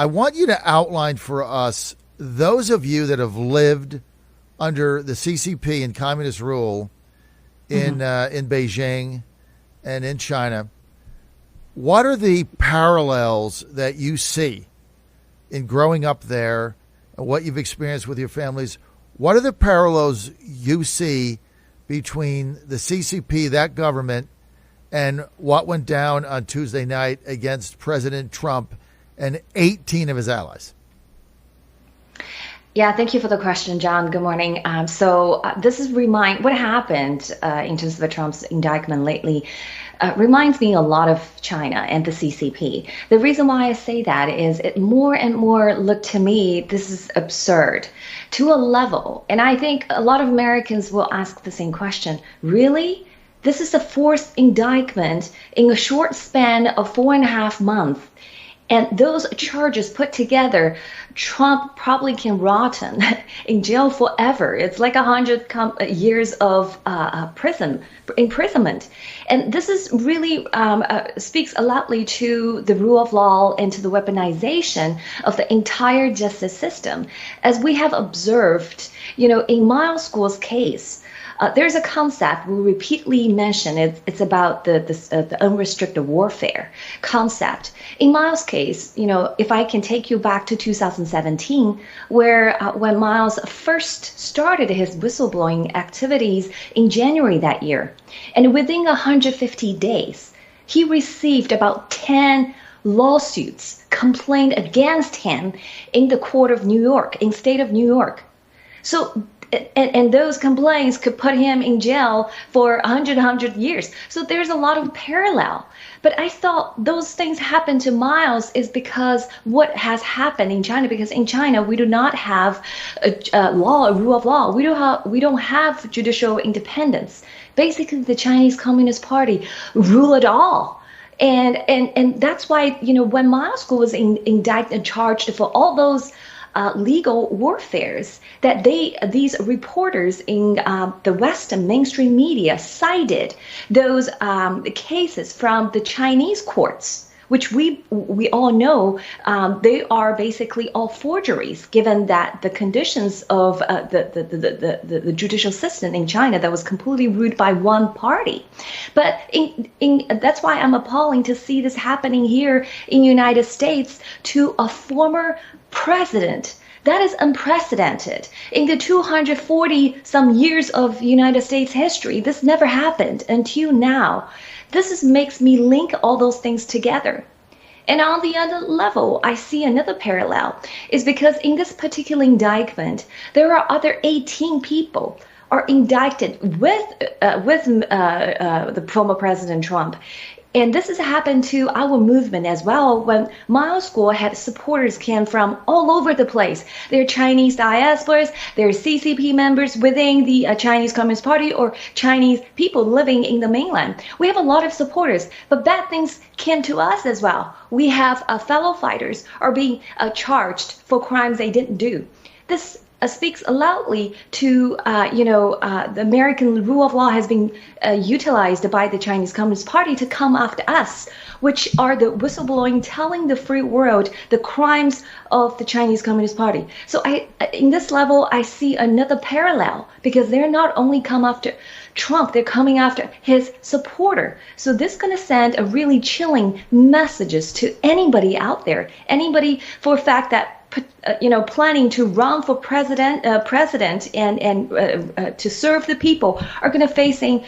I want you to outline for us, those of you that have lived under the CCP and communist rule in Beijing and in China, what are the parallels that you see in growing up there and what you've experienced with your families? What are the parallels you see between the CCP, that government, and what went down on Tuesday night against President Trump and 18 of his allies? Yeah, thank you for the question, John. Good morning. This is what happened in terms of Trump's indictment lately. Reminds me a lot of China and the CCP. The reason why I say that is it more and more looked to me, this is absurd to a level. And I think a lot of Americans will ask the same question. Really? This is the fourth indictment in a short span of 4.5 months. And those charges put together, Trump probably can rot in jail forever. It's like 100 years of imprisonment. And this is really speaks loudly to the rule of law and to the weaponization of the entire justice system. As we have observed, in Miles School's case, there's a concept we repeatedly mention. It's about the unrestricted warfare concept. In Miles' case, if I can take you back to 2017, where when Miles first started his whistleblowing activities in January that year, and within 150 days, he received about 10 lawsuits, complained against him in the court of New York, in state of New York. So. And those complaints could put him in jail for 100 years. So there's a lot of parallel. But I thought those things happened to Miles is because what has happened in China, because in China, we do not have a rule of law. We don't have judicial independence. Basically, the Chinese Communist Party rule it all. And that's why, when Miles School was indicted and charged for all those legal warfares that these reporters in the Western mainstream media cited those cases from the Chinese courts, which we all know they are basically all forgeries, given that the conditions of the judicial system in China that was completely ruled by one party. But that's why I'm appalling to see this happening here in the United States to a former president. That is unprecedented. In the 240 some years of United States history, this never happened until now. This makes me link all those things together. And on the other level, I see another parallel is because in this particular indictment, there are other 18 people are indicted with the former President Trump. And this has happened to our movement as well when Miles School had supporters came from all over the place. They're Chinese diasporas, they're CCP members within the Chinese Communist Party or Chinese people living in the mainland. We have a lot of supporters, but bad things came to us as well. We have fellow fighters are being charged for crimes they didn't do. This speaks loudly to, the American rule of law has been utilized by the Chinese Communist Party to come after us, which are the whistleblowing, telling the free world the crimes of the Chinese Communist Party. So in this level, I see another parallel because they're not only come after Trump, they're coming after his supporter. So this is going to send a really chilling messages to anybody out there, anybody for a fact that planning to run for president and to serve the people are going to facing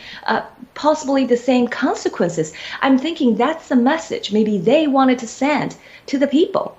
possibly the same consequences. I'm thinking that's the message maybe they wanted to send to the people.